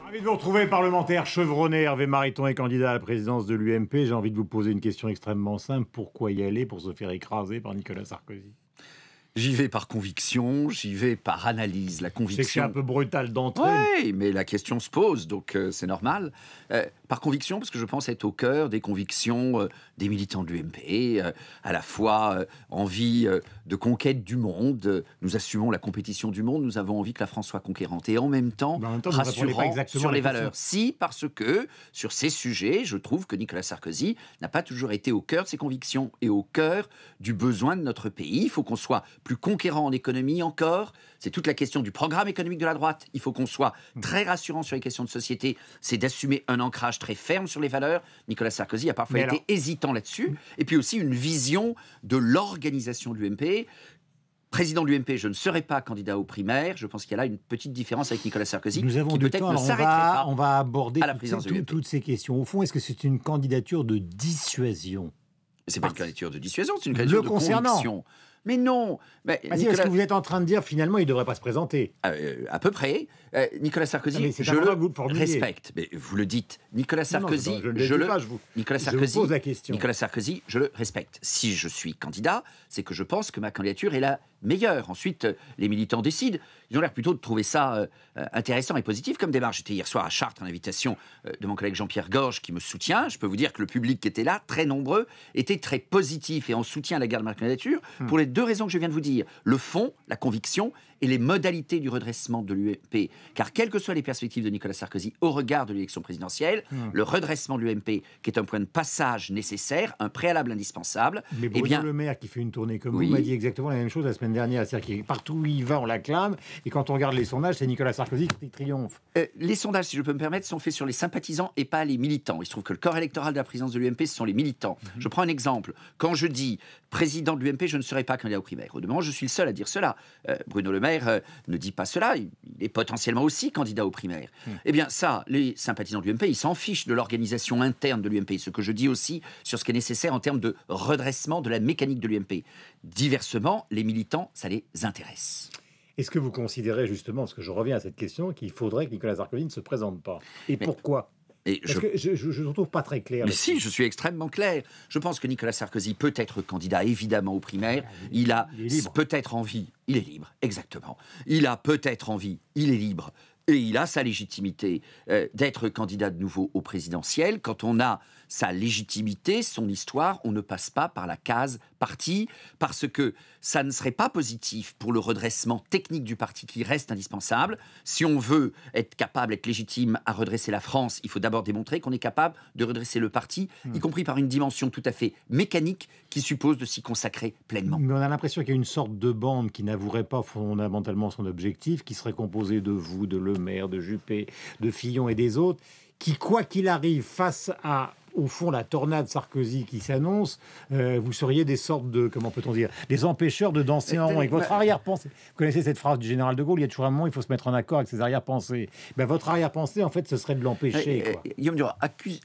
Ravi de vous retrouver, parlementaire chevronné. Hervé Mariton est candidat à la présidence de l'UMP. J'ai envie de vous poser une question extrêmement simple. Pourquoi y aller pour se faire écraser par Nicolas Sarkozy? J'y vais par conviction, j'y vais par analyse. La conviction. C'est que c'est un peu brutal d'entrée. Oui, mais la question se pose, donc c'est normal. Par conviction, parce que je pense être au cœur des convictions des militants de l'UMP, à la fois envie de conquête du monde. Nous assumons la compétition du monde, nous avons envie que la France soit conquérante. Et en même temps rassurant sur les valeurs. Si, parce que sur ces sujets, je trouve que Nicolas Sarkozy n'a pas toujours été au cœur de ses convictions et au cœur du besoin de notre pays. Il faut qu'on soit plus conquérant en économie encore. C'est toute la question du programme économique de la droite. Il faut qu'on soit très rassurant sur les questions de société. C'est d'assumer un ancrage très ferme sur les valeurs. Nicolas Sarkozy a parfois été hésitant là-dessus. Et puis aussi une vision de l'organisation de l'UMP. Président de l'UMP, je ne serai pas candidat aux primaires. Je pense qu'il y a là une petite différence avec Nicolas Sarkozy. Nous avons qui du peut-être temps, ne alors s'arrêterait pas on va aborder à la présidence de l'UMP. toutes ces questions. Au fond, est-ce que c'est une candidature de dissuasion? C'est pas une candidature de dissuasion, c'est une candidature de conviction. Mais non. Nicolas... Est-ce que vous êtes en train de dire finalement il ne devrait pas se présenter? À peu près. Nicolas Sarkozy, je le respecte. Mais vous le dites. Nicolas Sarkozy, je pose la question. Nicolas Sarkozy, je le respecte. Si je suis candidat, c'est que je pense que ma candidature est la meilleure. Ensuite, les militants décident. Ils ont l'air plutôt de trouver ça intéressant et positif comme démarche. J'étais hier soir à Chartres à l'invitation de mon collègue Jean-Pierre Gorge qui me soutient. Je peux vous dire que le public qui était là, très nombreux, était très positif et en soutien à la garde de ma candidature pour les deux raisons que je viens de vous dire. Le fond, la conviction et les modalités du redressement de l'UMP. Car quelles que soient les perspectives de Nicolas Sarkozy au regard de l'élection présidentielle, le redressement de l'UMP, qui est un point de passage nécessaire, un préalable indispensable... Mais Bruno Le Maire, qui fait une tournée comme vous, m'a dit exactement la même chose la semaine dernière. C'est-à-dire que partout où il va, on l'acclame. Et quand on regarde les sondages, c'est Nicolas Sarkozy qui triomphe. Les sondages, si je peux me permettre, sont faits sur les sympathisants et pas les militants. Il se trouve que le corps électoral de la présidence de l'UMP, ce sont les militants. Je prends un exemple. Quand je dis président de l'UMP, je ne serai pas candidat aux primaires. Au demeurant, je suis le seul à dire cela. Bruno Le Maire ne dit pas cela. Il est potentiellement aussi candidat aux primaires. Eh bien ça, les sympathisants de l'UMP, ils s'en fichent de l'organisation interne de l'UMP. Ce que je dis aussi sur ce qui est nécessaire en termes de redressement de la mécanique de l'UMP. Diversement, les militants, ça les intéresse. Est-ce que vous considérez justement, parce que je reviens à cette question, qu'il faudrait que Nicolas Sarkozy ne se présente pas? Et pourquoi? Parce que je ne trouve pas très clair. Mais si, je suis extrêmement clair. Je pense que Nicolas Sarkozy peut être candidat, évidemment, aux primaires. Il a peut-être envie. Il est libre, exactement. Il a peut-être envie. Il est libre. Et il a sa légitimité d'être candidat de nouveau au présidentiel. Quand on a sa légitimité, son histoire, on ne passe pas par la case parti, parce que ça ne serait pas positif pour le redressement technique du parti qui reste indispensable. Si on veut être capable, être légitime à redresser la France, il faut d'abord démontrer qu'on est capable de redresser le parti, y compris par une dimension tout à fait mécanique qui suppose de s'y consacrer pleinement. Mais on a l'impression qu'il y a une sorte de bande qui n'avouerait pas fondamentalement son objectif, qui serait composée de vous, de Le Maire, de Juppé, de Fillon et des autres, qui, quoi qu'il arrive, face à, au fond, la tornade Sarkozy qui s'annonce, vous seriez des sortes de, comment peut-on dire, des empêcheurs de danser en rond avec votre arrière-pensée. Vous connaissez cette phrase du général de Gaulle, il y a toujours un moment, il faut se mettre en accord avec ses arrière-pensées. Ben, votre arrière-pensée, en fait, ce serait de l'empêcher. Guillaume Durand,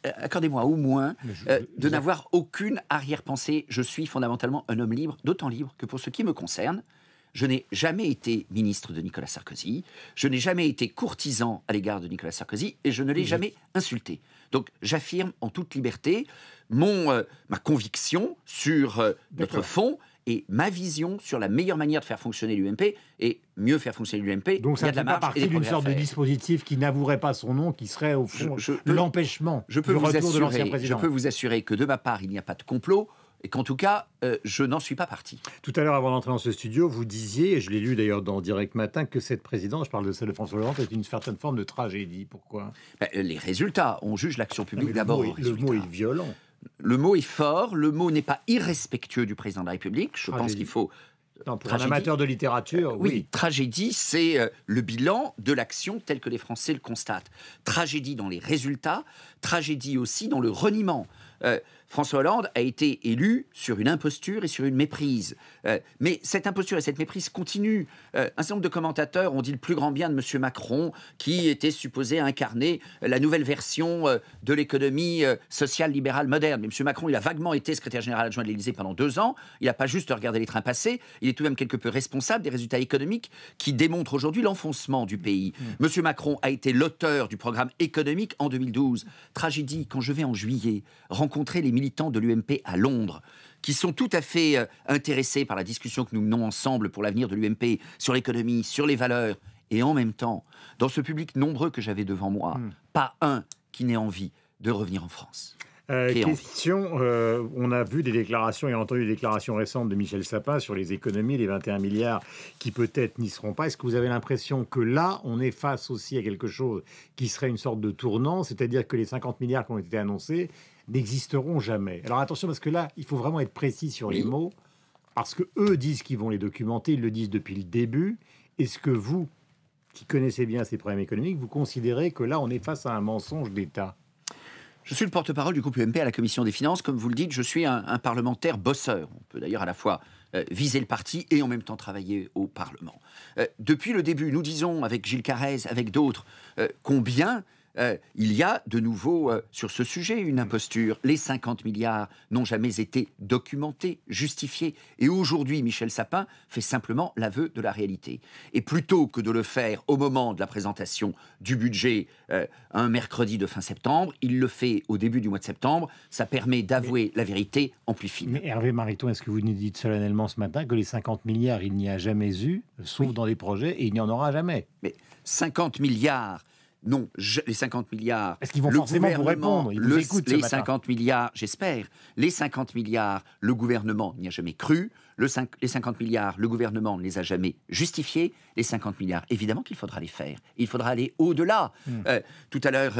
accordez-moi au moins de n'avoir aucune arrière-pensée. Je suis fondamentalement un homme libre, d'autant libre que pour ce qui me concerne, je n'ai jamais été ministre de Nicolas Sarkozy, je n'ai jamais été courtisan à l'égard de Nicolas Sarkozy et je ne l'ai jamais insulté. Donc j'affirme en toute liberté ma conviction sur notre fond et ma vision sur la meilleure manière de faire fonctionner l'UMP et mieux faire fonctionner l'UMP. Donc ça ne fait pas partie d'une sorte de dispositif qui n'avouerait pas son nom, qui serait au fond l'empêchement du retour de l'ancien président. Je peux vous assurer que de ma part, il n'y a pas de complot. Et qu'en tout cas, je n'en suis pas parti. Tout à l'heure, avant d'entrer dans ce studio, vous disiez, et je l'ai lu d'ailleurs dans Direct Matin, que cette présidence, je parle de celle de François Hollande, est une certaine forme de tragédie. Pourquoi? Les résultats. On juge l'action publique d'abord. Le mot est violent. Le mot est fort. Le mot n'est pas irrespectueux du président de la République. Je pense qu'il faut... Non, pour un amateur de littérature, oui. Tragédie, c'est le bilan de l'action tel que les Français le constatent. Tragédie dans les résultats, tragédie aussi dans le reniement. François Hollande a été élu sur une imposture et sur une méprise. Mais cette imposture et cette méprise continuent. Un certain nombre de commentateurs ont dit le plus grand bien de M. Macron, qui était supposé incarner la nouvelle version de l'économie sociale libérale moderne. Mais M. Macron, il a vaguement été secrétaire général adjoint de l'Élysée pendant 2 ans. Il n'a pas juste regardé les trains passer. Il est tout de même quelque peu responsable des résultats économiques qui démontrent aujourd'hui l'enfoncement du pays. M. Macron a été l'auteur du programme économique en 2012. Tragédie, quand je vais en juillet rencontrer les militants de l'UMP à Londres, qui sont tout à fait intéressés par la discussion que nous menons ensemble pour l'avenir de l'UMP, sur l'économie, sur les valeurs, et en même temps, dans ce public nombreux que j'avais devant moi, pas un qui n'ait envie de revenir en France. Question, on a vu des déclarations et entendu des déclarations récentes de Michel Sapin sur les économies, les 21 milliards qui peut-être n'y seront pas. Est-ce que vous avez l'impression que là, on est face aussi à quelque chose qui serait une sorte de tournant, c'est-à-dire que les 50 milliards qui ont été annoncés n'existeront jamais? Alors attention, parce que là, il faut vraiment être précis sur les mots, parce que eux disent qu'ils vont les documenter, ils le disent depuis le début. Est-ce que vous, qui connaissez bien ces problèmes économiques, vous considérez que là, on est face à un mensonge d'État? Je suis le porte-parole du groupe UMP à la Commission des Finances. Comme vous le dites, je suis un parlementaire bosseur. On peut d'ailleurs à la fois viser le parti et en même temps travailler au Parlement. Depuis le début, nous disons avec Gilles Carrez, avec d'autres, combien il y a de nouveau sur ce sujet une imposture. Les 50 milliards n'ont jamais été documentés, justifiés. Et aujourd'hui, Michel Sapin fait simplement l'aveu de la réalité. Et plutôt que de le faire au moment de la présentation du budget, un mercredi de fin septembre, il le fait au début du mois de septembre. Ça permet d'avouer la vérité en plus fine. Mais Hervé Mariton, est-ce que vous nous dites solennellement ce matin que les 50 milliards, il n'y a jamais eu, sauf dans des projets, et il n'y en aura jamais? Mais 50 milliards... Non, les 50 milliards... Est-ce qu'ils vont forcément vous répondre? Ils vous écoutent ce les matin. 50 milliards, j'espère. Les 50 milliards, le gouvernement n'y a jamais cru. Les 50 milliards, le gouvernement ne les a jamais justifiés. Les 50 milliards, évidemment qu'il faudra les faire. Il faudra aller au-delà. Tout à l'heure,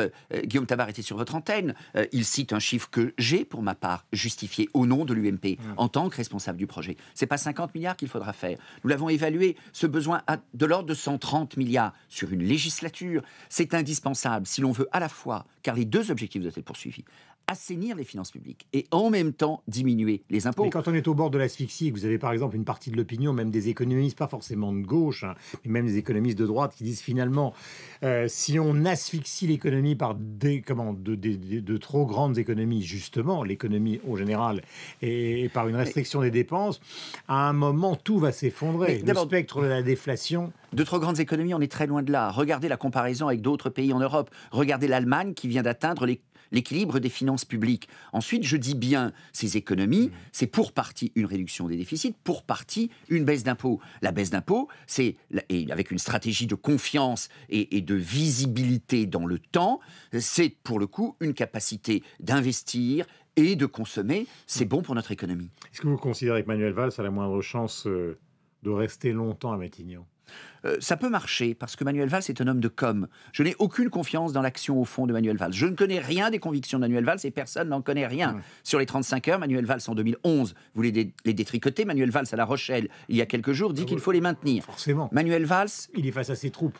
Guillaume Tabar était sur votre antenne. Il cite un chiffre que j'ai, pour ma part, justifié au nom de l'UMP, en tant que responsable du projet. Ce n'est pas 50 milliards qu'il faudra faire. Nous l'avons évalué, ce besoin de l'ordre de 130 milliards sur une législature. C'est indispensable si l'on veut à la fois, car les deux objectifs doivent être poursuivis, assainir les finances publiques et en même temps diminuer les impôts. Mais quand on est au bord de l'asphyxie, que vous avez par exemple une partie de l'opinion, même des économistes, pas forcément de gauche, mais même des économistes de droite qui disent finalement, si on asphyxie l'économie par de trop grandes économies, justement, l'économie au général, et par une restriction des dépenses, à un moment, tout va s'effondrer. Le spectre de la déflation... De trop grandes économies, on est très loin de là. Regardez la comparaison avec d'autres pays en Europe. Regardez l'Allemagne qui vient d'atteindre l'équilibre des finances publiques. Ensuite, je dis bien, ces économies, c'est pour partie une réduction des déficits, pour partie une baisse d'impôts. La baisse d'impôts, c'est, et avec une stratégie de confiance et de visibilité dans le temps, c'est pour le coup une capacité d'investir et de consommer. C'est bon pour notre économie. Est-ce que vous considérez que Manuel Valls a la moindre chance de rester longtemps à Matignon? Ça peut marcher, parce que Manuel Valls est un homme de com. Je n'ai aucune confiance dans l'action au fond de Manuel Valls. Je ne connais rien des convictions de Manuel Valls et personne n'en connaît rien. Sur les 35 heures, Manuel Valls en 2011, vous les détricoter. Manuel Valls à La Rochelle, il y a quelques jours, dit qu'il faut les maintenir. Forcément. Manuel Valls... Il est face à ses troupes.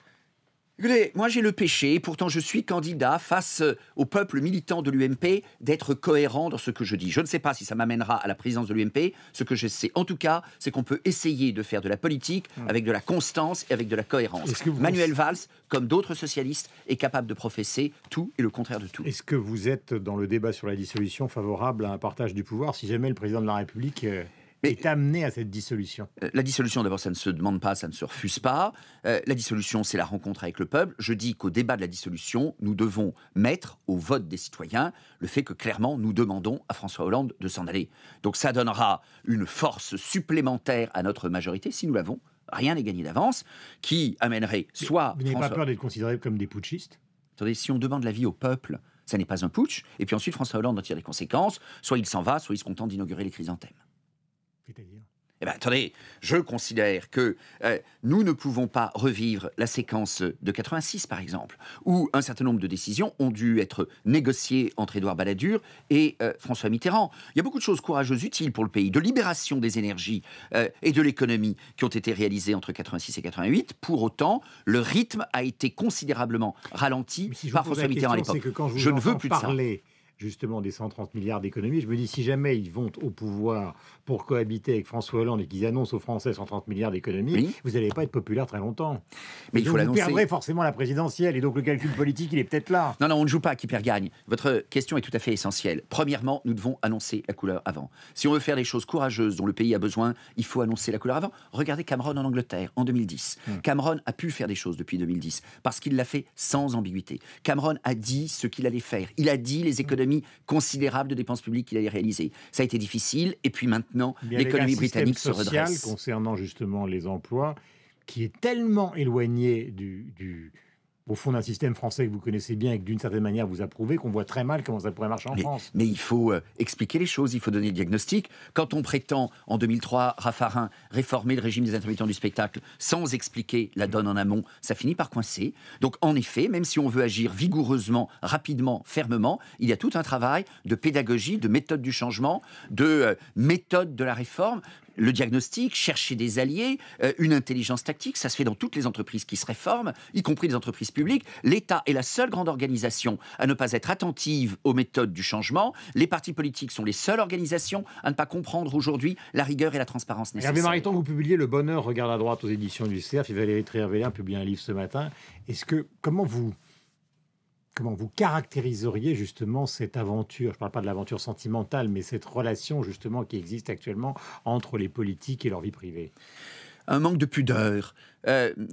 Écoutez, moi j'ai le péché, pourtant je suis candidat face au peuple militant de l'UMP d'être cohérent dans ce que je dis. Je ne sais pas si ça m'amènera à la présidence de l'UMP. Ce que je sais en tout cas, c'est qu'on peut essayer de faire de la politique avec de la constance et avec de la cohérence. Manuel Valls, comme d'autres socialistes, est capable de professer tout et le contraire de tout. Est-ce que vous êtes, dans le débat sur la dissolution, favorable à un partage du pouvoir si jamais le président de la République... est amené à cette dissolution? La dissolution, d'abord, ça ne se demande pas, ça ne se refuse pas. La dissolution, c'est la rencontre avec le peuple. Je dis qu'au débat de la dissolution, nous devons mettre au vote des citoyens le fait que, clairement, nous demandons à François Hollande de s'en aller. Donc ça donnera une force supplémentaire à notre majorité, si nous l'avons. Rien n'est gagné d'avance, qui amènerait soit... Vous n'avez pas peur d'être considérés comme des putschistes? Attendez, si on demande l'avis au peuple, ça n'est pas un putsch. Et puis ensuite, François Hollande en tire les conséquences. Soit il s'en va, soit il se contente d'inaugurer les chrysanthèmes. C'est-à-dire? Eh bien, attendez, je considère que nous ne pouvons pas revivre la séquence de 86, par exemple, où un certain nombre de décisions ont dû être négociées entre Édouard Balladur et François Mitterrand. Il y a beaucoup de choses courageuses, utiles pour le pays, de libération des énergies et de l'économie qui ont été réalisées entre 86 et 88. Pour autant, le rythme a été considérablement ralenti par François Mitterrand à l'époque. Que quand je ne veux plus de ça. justement des 130 milliards d'économies. Je me dis, si jamais ils vont au pouvoir pour cohabiter avec François Hollande et qu'ils annoncent aux Français 130 milliards d'économies, Oui. vous n'allez pas être populaire très longtemps. Mais Et il donc faut vous l'annoncer. perdrez forcément la présidentielle. Et donc le calcul politique, il est peut-être là. Non, on ne joue pas à qui perd gagne. Votre question est tout à fait essentielle. Premièrement, nous devons annoncer la couleur avant. Si on veut faire des choses courageuses dont le pays a besoin, il faut annoncer la couleur avant. Regardez Cameron en Angleterre, en 2010. Cameron a pu faire des choses depuis 2010, parce qu'il l'a fait sans ambiguïté. Cameron a dit ce qu'il allait faire. Il a dit les économies considérables de dépenses publiques qu'il allait réaliser. Ça a été difficile, et puis maintenant, l'économie britannique se redresse. Concernant justement les emplois, qui est tellement éloigné au fond d'un système français que vous connaissez bien et que d'une certaine manière vous approuvez, qu'on voit très mal comment ça pourrait marcher en France. Mais il faut expliquer les choses, il faut donner le diagnostic. Quand on prétend, en 2003, Raffarin, réformer le régime des intermittents du spectacle sans expliquer la donne en amont, ça finit par coincer. Donc en effet, même si on veut agir vigoureusement, rapidement, fermement, il y a tout un travail de pédagogie, de méthode du changement, de méthode de la réforme. Le diagnostic, chercher des alliés, une intelligence tactique, ça se fait dans toutes les entreprises qui se réforment, y compris les entreprises publiques. L'État est la seule grande organisation à ne pas être attentive aux méthodes du changement. Les partis politiques sont les seules organisations à ne pas comprendre aujourd'hui la rigueur et la transparence nécessaires. Hervé Mariton, vous publiez Le Bonheur regarde à droite aux éditions du CERF. Et Valérie Trierweiler publie un livre ce matin. Comment vous caractériseriez justement cette aventure, je ne parle pas de l'aventure sentimentale, mais cette relation justement qui existe actuellement entre les politiques et leur vie privée? Un manque de pudeur.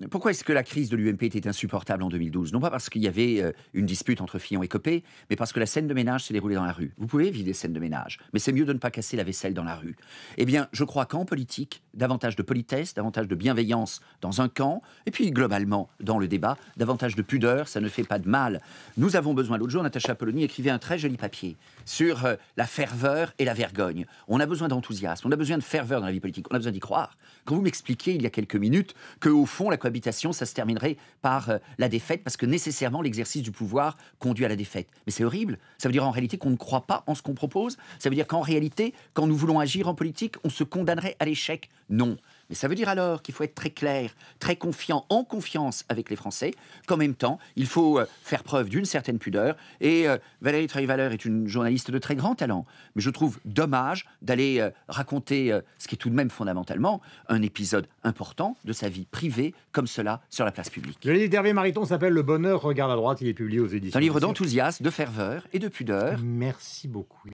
Pourquoi est-ce que la crise de l'UMP était insupportable en 2012? Non pas parce qu'il y avait une dispute entre Fillon et Copé, mais parce que la scène de ménage s'est déroulée dans la rue. Vous pouvez éviter des scènes de ménage, mais c'est mieux de ne pas casser la vaisselle dans la rue. Eh bien, je crois qu'en politique, davantage de politesse, davantage de bienveillance dans un camp, et puis globalement, dans le débat, davantage de pudeur, ça ne fait pas de mal. Nous avons besoin, l'autre jour, Natacha Polony écrivait un très joli papier sur la ferveur et la vergogne. On a besoin d'enthousiasme, on a besoin de ferveur dans la vie politique, on a besoin d'y croire. Quand vous m'expliquiez il y a quelques minutes qu'au fond, la cohabitation, ça se terminerait par la défaite, parce que nécessairement, l'exercice du pouvoir conduit à la défaite. Mais c'est horrible. Ça veut dire en réalité qu'on ne croit pas en ce qu'on propose. Ça veut dire qu'en réalité, quand nous voulons agir en politique, on se condamnerait à l'échec. Non. Mais ça veut dire alors qu'il faut être très clair, très confiant, en confiance avec les Français, qu'en même temps, il faut faire preuve d'une certaine pudeur. Et Valérie Trierweiler est une journaliste de très grand talent. Mais je trouve dommage d'aller raconter ce qui est tout de même fondamentalement un épisode important de sa vie privée, comme cela, sur la place publique. Le livre d'Hervé Mariton s'appelle Le Bonheur regarde à droite. Il est publié aux éditions. C'est un livre du CERF. d'enthousiasme, de ferveur et de pudeur. Merci beaucoup.